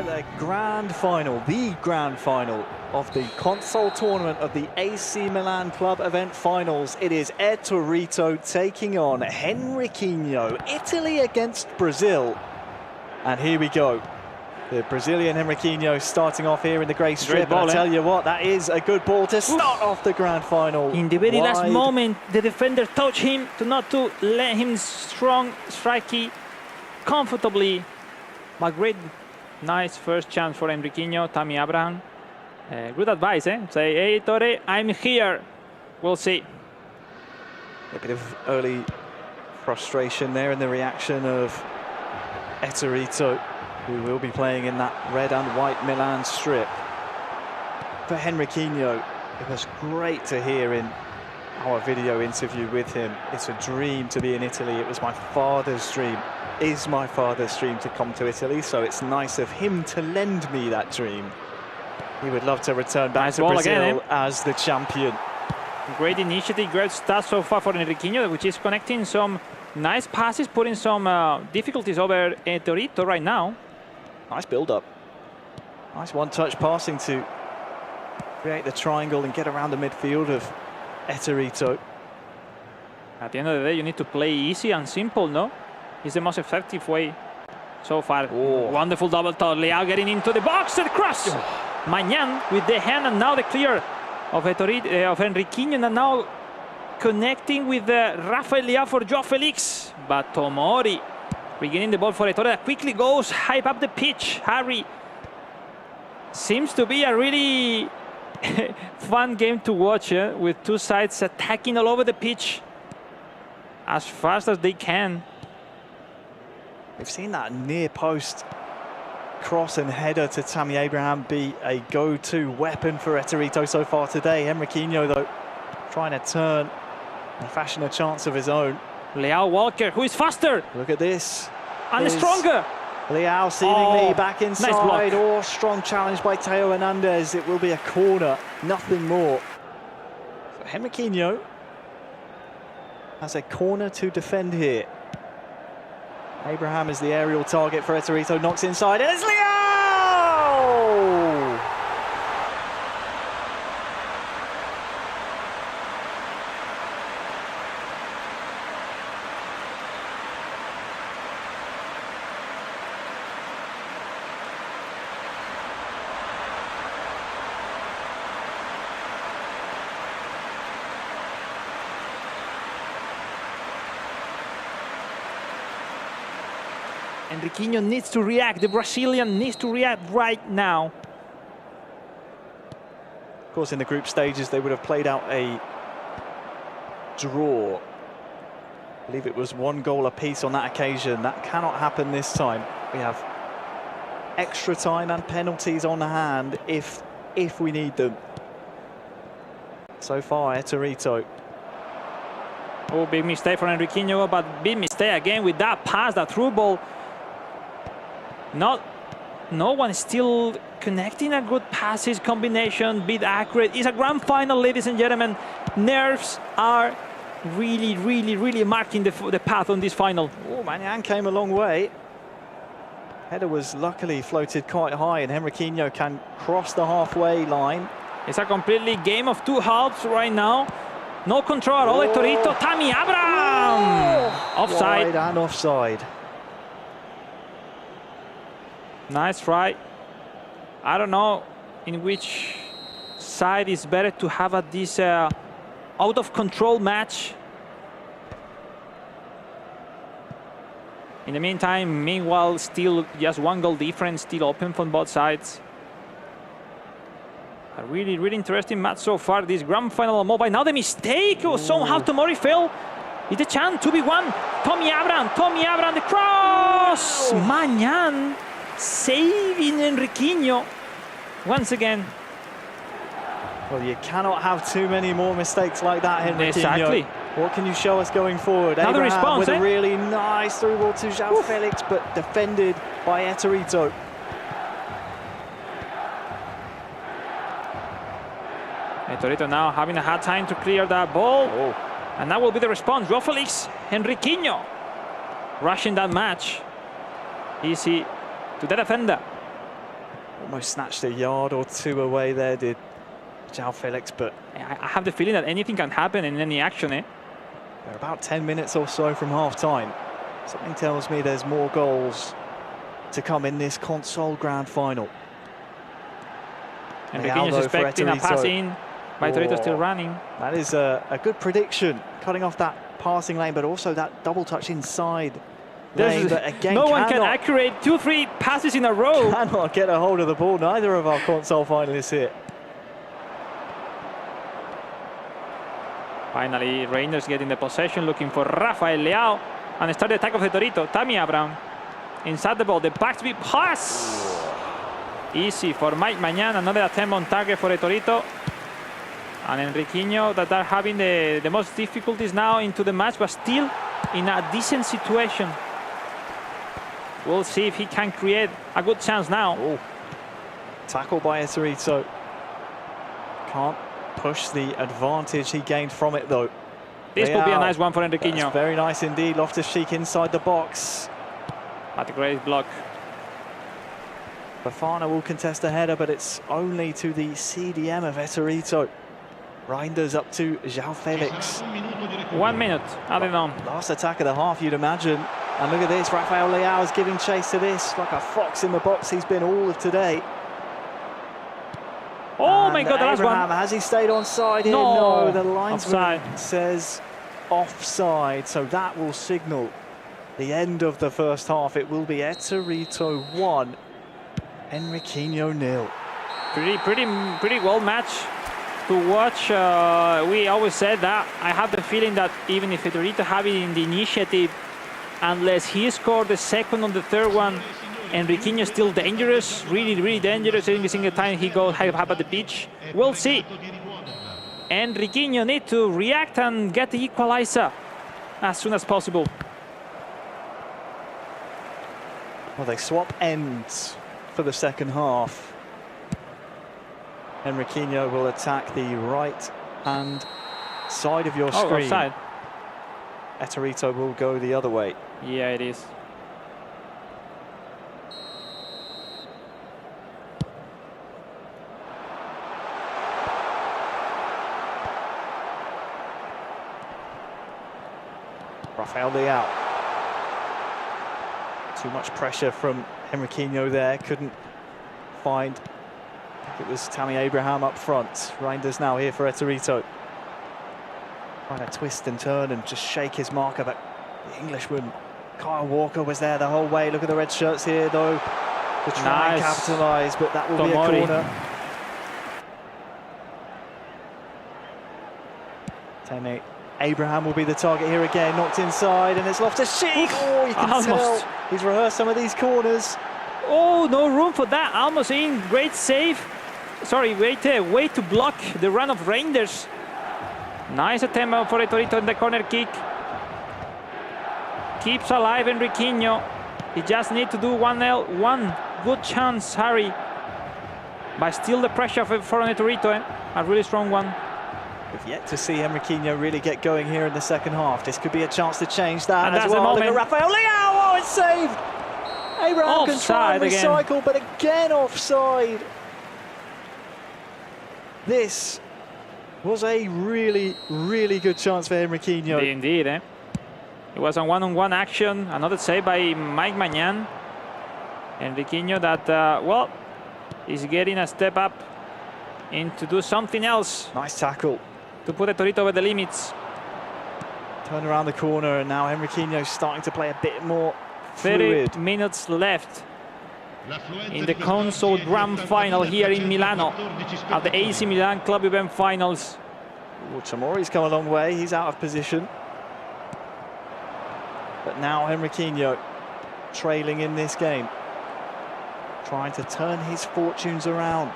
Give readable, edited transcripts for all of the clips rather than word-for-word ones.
the grand final of the console tournament of the AC Milan Club event finals. It is Ettorito taking on Henrykinho, Italy against Brazil. And here we go. The Brazilian Henrykinho starting off here in the grey strip. Ball, I tell you what, that is a good ball to start off the grand final. In the very last moment, the defender touched him not to let him strike comfortably. But great, nice first chance for Henrykinho, Tammy Abraham. Good advice, eh? Say, hey, Torre, I'm here. We'll see. A bit of early frustration there in the reaction of Ettorito, who will be playing in that red and white Milan strip. For Henrykinho, it was great to hear in our video interview with him. It's a dream to be in Italy. It was my father's dream. Is my father's dream to come to Italy, so it's nice of him to lend me that dream. He would love to return back to Brazil again, as the champion. Great initiative, great start so far for Henrykinho, which is connecting some nice passes, putting some difficulties over Ettorito right now. Nice build-up. Nice one-touch passing to create the triangle and get around the midfield of Ettorito. At the end of the day, you need to play easy and simple, no? It's the most effective way so far. Oh. Wonderful double touch. Leao getting into the box and cross. Oh. Mañan with the hand, and now the clear of Henrykinho, and now connecting with Rafael Leao for Joao Felix. But Tomori regaining the ball for Ettore that quickly goes high up the pitch. Harry, seems to be a really fun game to watch, with two sides attacking all over the pitch as fast as they can. We've seen that near post cross and header to Tammy Abraham be a go-to weapon for Ettorito so far today. Henrykinho, though, trying to turn and fashion a chance of his own. Leao Walker, who is faster. Look at this. And stronger. Leao seemingly back inside. Nice block. Strong challenge by Theo Hernandez. It will be a corner, nothing more. So Henrykinho has a corner to defend here. Abraham is the aerial target for Ettorito, knocks inside, and it's Leao! Henrykinho needs to react. The Brazilian needs to react right now. Of course, in the group stages, they would have played out a draw. I believe it was 1 goal apiece on that occasion. That cannot happen this time. We have extra time and penalties on hand if we need them. So far, Ettorito. Oh, big mistake for Henrykinho, but big mistake again with that pass, that through ball. No one is still connecting a good passes combination, bit accurate. It's a grand final, ladies and gentlemen. Nerves are really marking the path on this final. Oh, Mañan came a long way. Header was luckily floated quite high, and Henrykinho can cross the halfway line. It's a completely game of two halves right now. No control at all. Ettorito, Tammy Abraham! Offside. Wide and offside. Nice try. I don't know in which side is better to have at this out-of-control match. In the meanwhile, still just 1 goal difference, still open from both sides. A really interesting match so far, this grand final mobile. Now the mistake, somehow Tomori fell. It's a chance, 2v1. Tammy Abraham, the cross! Mañan saving Henrykinho once again. Well, you cannot have too many more mistakes like that, Henrykinho. Exactly. What can you show us going forward? Another Abraham response, with a really nice through ball to Joao Felix, but defended by Ettorito. Ettorito now having a hard time to clear that ball. And that will be the response. Joao Felix, Henrykinho rushing that match. Easy to the defender. Almost snatched a yard or two away there, did João Felix, but I have the feeling that anything can happen in any action, eh? they're about 10 minutes or so from half-time. Something tells me there's more goals to come in this console grand final. Henrykinho is expecting a pass in, but Ettorito still running. That is a good prediction, cutting off that passing lane, but also that double touch inside lane. But again, no one can accurate 2-3 passes in a row. Cannot get a hold of the ball, neither of our console finalists here. Finally, Rangers getting the possession, looking for Rafael Leao, and start the attack of Ettorito. Tammy Abraham inside the ball, the backstreet pass. Easy for Mike Mañan, another attempt on target for Ettorito. And Henrykinho that are having the most difficulties now into the match, but still in a decent situation. We'll see if he can create a good chance now. Oh. Tackle by Ettorito. Can't push the advantage he gained from it, though. This could be a nice one for Henrykinho. That's very nice indeed. Loftus-Cheek inside the box. At a great block. Bafana will contest a header, but it's only to the CDM of Ettorito. Reinders up to João Felix. 1 minute, added on. Last attack of the half, you'd imagine. And look at this, Rafael Leao is giving chase to this. Like a fox in the box, he's been all of today. Oh and my God, the last Abraham, one. has he stayed onside here? No, the linesman offside. says offside. So that will signal the end of the first half. It will be Ettorito 1, Henrykinho 0. Pretty well matched to watch. We always said that. I have the feeling that even if Ettorito having the initiative, unless he scored the second or the third one, Henrykinho is still dangerous, really dangerous every single time he goes high up at the pitch. We'll see. Henrykinho need to react and get the equalizer as soon as possible. Well, they swap ends for the second half. Henrykinho will attack the right-hand side of your screen. Offside. Ettorito will go the other way. Yeah, it is. Rafael Leao. Too much pressure from Henrykinho there. Couldn't find. I think it was Tammy Abraham up front. Reinders now here for Ettorito. Trying to twist and turn and just shake his marker, but the Englishman Kyle Walker was there the whole way. Look at the red shirts here, though, to try and capitalise, but that will be a corner. Tammy Abraham will be the target here again, knocked inside, and it's Loftus-Cheek. Oh, you can tell he's rehearsed some of these corners. Oh, no room for that. Almost in. Great save. Sorry, great way to block the run of Rangers. Nice attempt for Ettorito in the corner kick. Keeps alive Henrykinho. He just need to do one good chance, Harry. But still the pressure for Ettorito, a really strong one. We've yet to see Henrykinho really get going here in the second half. This could be a chance to change that and as that's well. The moment. Look at Rafael Leao. Oh, it's saved. Abraham can try and recycle, but again offside. This was a really good chance for Henrykinho. Indeed, eh? It was a one-on-one action. Another save by Mike Mañan. Henrykinho that, well, is getting a step up in to do something else. Nice tackle. To put Ettorito over the limits. Turn around the corner, and now Henrykinho starting to play a bit more fluid. 30 minutes left in the console grand final here in Milano at the AC Milan Club Event Finals. Tomori's come a long way. He's out of position. But now Henrykinho trailing in this game, trying to turn his fortunes around.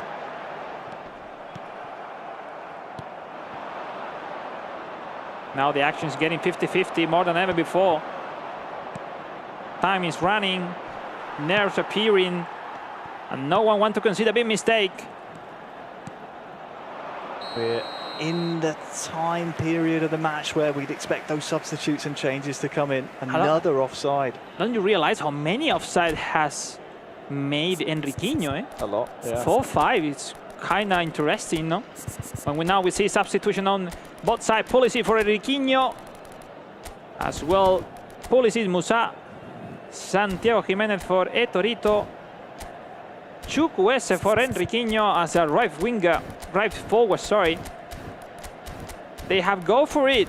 Now the action is getting 50-50 more than ever before. Time is running, nerves appearing, and no one wants to concede a big mistake. We're in the time period of the match where we'd expect those substitutes and changes to come in. Another offside. Don't you realize how many offside has made Henrykinho, eh? A lot, yeah. 4-5, it's kind of interesting, no? And now we see substitution on both sides. Pulisic for Henrykinho. As well, Pulisic, Musa. Santiago Jimenez for Ettorito. Chukwueze for Henrykinho as a right forward, sorry. They have go for it.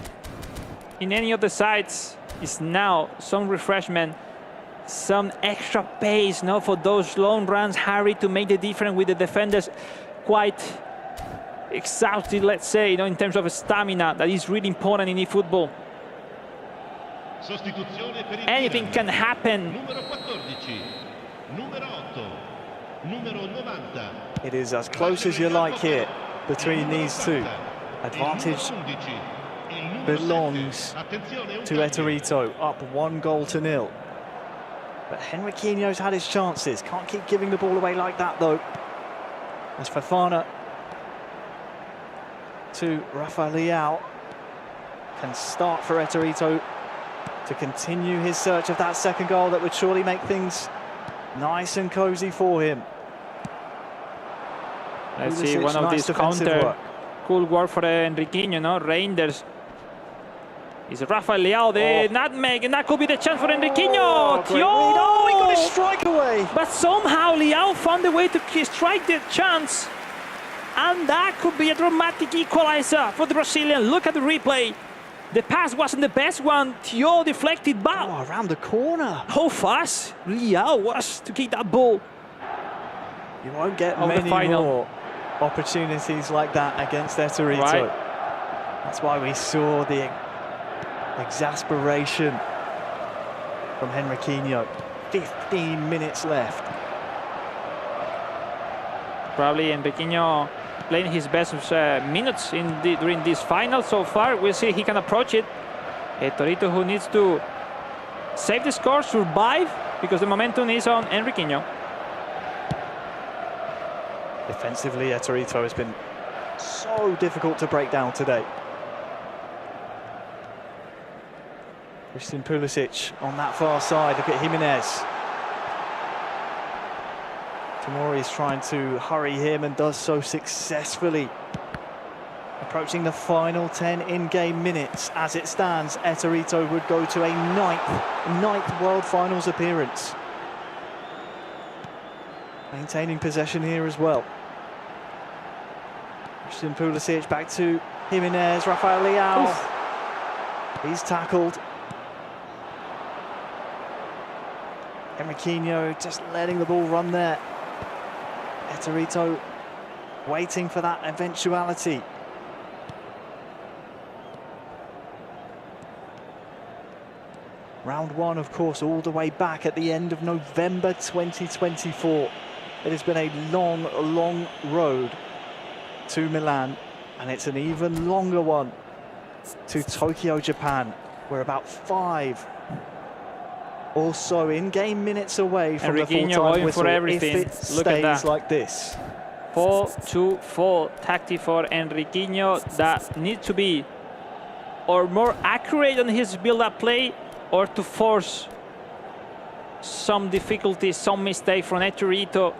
In any of the sides is now some refreshment, some extra pace, no, for those long runs, Harry, to make the difference with the defenders quite exhausted, let's say, you know, in terms of stamina. That is really important in eFootball. Anything can happen. It is as close as you like here between these two. Advantage belongs to Ettorito, up 1-0. But Henrykinho's had his chances. Can't keep giving the ball away like that, though. As Fofana to Rafa Leao can start for Ettorito to continue his search of that second goal that would surely make things nice and cosy for him. Let's see one of these counter. Cool work for Henrykinho, no? Reinders. Is Rafa Leao the nutmeg, and that could be the chance for Henrykinho. He got his strike away. But somehow Leao found a way to strike the chance. And that could be a dramatic equalizer for the Brazilian. Look at the replay. The pass wasn't the best one. Theo deflected back. Oh, around the corner. How fast Leao was to kick that ball. You won't get many more opportunities like that against Ettorito. Right. That's why we saw the exasperation from Henrykinho. 15 minutes left. Probably Henrykinho playing his best minutes during this final so far. We'll see if he can approach it. Ettorito, who needs to save the score, survive, because the momentum is on Henrykinho. Defensively, Ettorito has been so difficult to break down today. Christian Pulisic on that far side. Look at Jimenez. Tomori is trying to hurry him and does so successfully. Approaching the final 10 in-game minutes. As it stands, Ettorito would go to a ninth World Finals appearance. Maintaining possession here as well. Christian Pulisic back to Jimenez. Rafael Leao. Oof. He's tackled. Henrykinho just letting the ball run there. Ettorito waiting for that eventuality. Round one, of course, all the way back at the end of November 2024. It has been a long, long road to Milan, and it's an even longer one to Tokyo, Japan. We're about 5 or so in-game minutes away from the full-time whistle if it stays like this. 4-2-4 tactic for Henrykinho that needs to be or more accurate on his build-up play, or to force some difficulties, some mistake from Ettorito.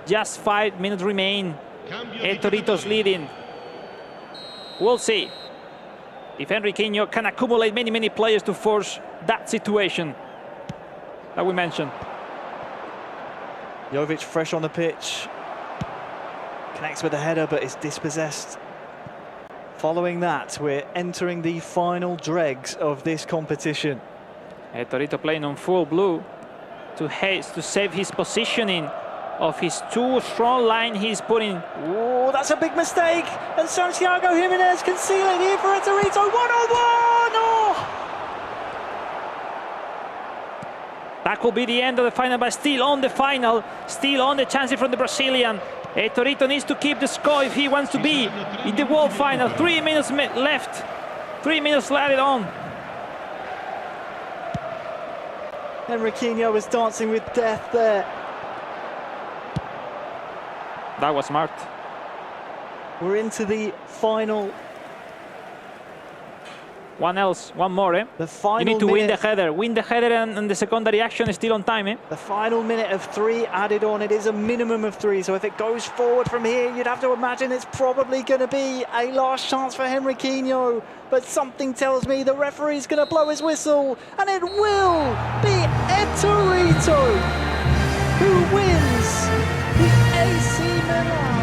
Just 5 minutes remain. Ettorito's leading. We'll see if Henrykinho can accumulate many players to force that situation that we mentioned. Jovic fresh on the pitch. Connects with the header, but is dispossessed. Following that, we're entering the final dregs of this competition. Ettorito playing on full blue to save his positioning of his too strong line he's putting. Oh, that's a big mistake. And Santiago Jimenez can seal it here for Ettorito. 1-1. Oh! That could be the end of the final, but still on the final, still on the chances from the Brazilian. Ettorito needs to keep the score if he wants to be in the world final. 3 minutes left. 3 minutes added on. Henrykinho was dancing with death there. That was smart. We're into the final One more, eh? The final You need to win the minute, header. Win the header and the secondary action is still on time, eh? the final minute of 3 added on. It is a minimum of 3. So if it goes forward from here, you'd have to imagine it's probably going to be a last chance for Henrykinho. But something tells me the referee's going to blow his whistle, and it will be Ettorito who wins the AC Milan